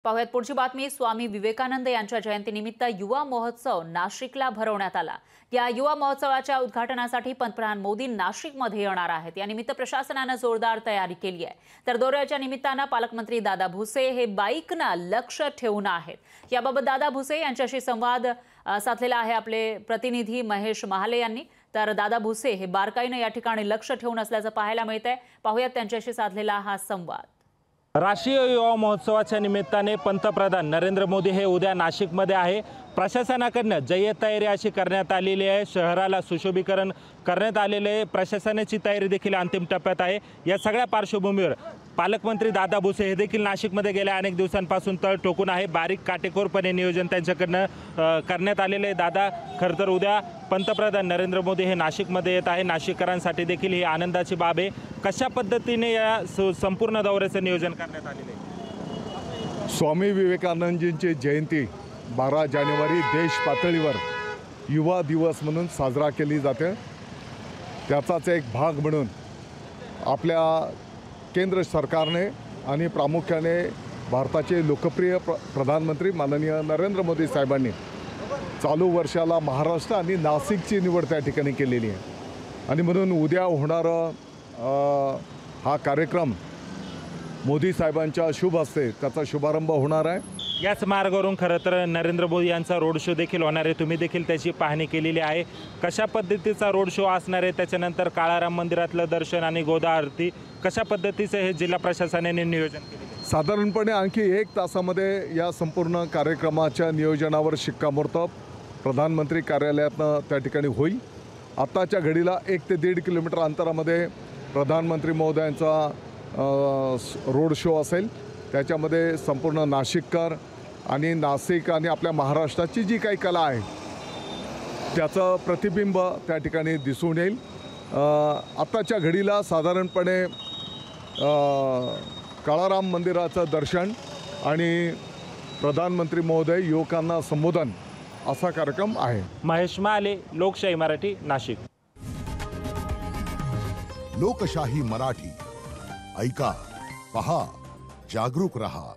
पाहुयात पुढची बातमी। स्वामी विवेकानंद यांच्या जयंतीनिमित्त युवा महोत्सव नाशिकला भरवण्यात आला। या युवा महोत्सवाच्या उद्घाटनासाठी पंतप्रधान मोदी नाशिकमध्ये येणार आहेत। या निमित्त प्रशासनाने जोरदार तयारी केली आहे। तर दौऱ्याच्या निमित्ताने पालकमंत्री दादा भुसे हे बाईकना लक्ष ठेवून आहेत। याबाबत दादा भुसे यांच्याशी संवाद साधलेला आहे आपले प्रतिनिधी महेश महाले यांनी। तर दादा भुसे हे बारकाईने या ठिकाणी लक्ष ठेवून असल्याचं पाहायला मिळतंय। पाहुयात त्यांच्याशी साधलेला हा संवाद। राष्ट्रीय युवा महोत्सवाच्या निमित्ताने पंतप्रधान नरेंद्र मोदी हे उद्या नाशिकमध्ये आहे। प्रशासनाकडून जय्यत तयारी अशी करण्यात आलेली आहे। शहराला सुशोभीकरण करण्यात आलेले आहे। प्रशासनाची तयारी देखील अंतिम टप्प्यात आहे। या सगळ्या पार्श्वभूमीवर पालकमंत्री दादा भुसे हे देखील नाशिकमध्ये गेल्या अनेक दिवसांपासून तळ ठोकून आहे। बारीक काटेकोरपणे नियोजन त्यांच्याकडून करण्यात आलेले आहे। दादा, खरं तर उद्या पंतप्रधान नरेंद्र मोदी हे नाशिकमध्ये येत आहे। नाशिककरांसाठी देखील ही आनंदाची बाब आहे। कशा पद्धतीने या संपूर्ण दौऱ्याचं नियोजन करण्यात आलेले आहे? स्वामी विवेकानंदजींची जयंती 12 जानेवारी देश पातळीवर युवा दिवस म्हणून साजरा केली जाते। त्याचाच एक भाग म्हणून आपल्या केंद्र सरकारने आणि प्रामुख्याने भारताचे लोकप्रिय प्रधानमंत्री माननीय नरेंद्र मोदी साहेबांनी चालू वर्षाला महाराष्ट्र आणि नाशिकची निवड त्या ठिकाणी केलेली आहे। आणि म्हणून उद्या होणारा हा कार्यक्रम मोदी साहेबांच्या शुभ हस्ते त्याचा शुभारंभ होणार आहे। याच मार्गावरून खरं तर नरेंद्र मोदी यांचा रोड शो देखील होणार आहे। तुम्ही देखील त्याची पाहणी केलेली आहे। कशा पद्धतीचा रोड शो असणार आहे, त्याच्यानंतर काळाराम मंदिरातलं दर्शन आणि गोदा आरती कशा पद्धतीचं हे जिल्हा प्रशासनाने नियोजन केले? साधारणपणे आणखी 1 तासामध्ये या संपूर्ण कार्यक्रमाच्या नियोजनावर शिक्कामोर्तब प्रधानमंत्री कार्यालयातनं त्या ठिकाणी होईल। आत्ताच्या घडीला 1 ते 1.5 किलोमीटर अंतरामध्ये प्रधानमंत्री महोदयांचा रोड शो असेल। त्याच्यामध्ये संपूर्ण नाशिककर आणि नाशिक आणि आपल्या महाराष्ट्राची जी काही कला आहे त्याचं प्रतिबिंब त्या ठिकाणी दिसून येईल। आत्ताच्या घडीला साधारणपणे काळाराम मंदिराचं दर्शन आणि प्रधानमंत्री महोदय युवकांना संबोधन असा कार्यक्रम आहे। महेश महाले, लोकशाही मराठी, नाशिक। लोकशाही मराठी ऐका, पहा, जागरूक रहा।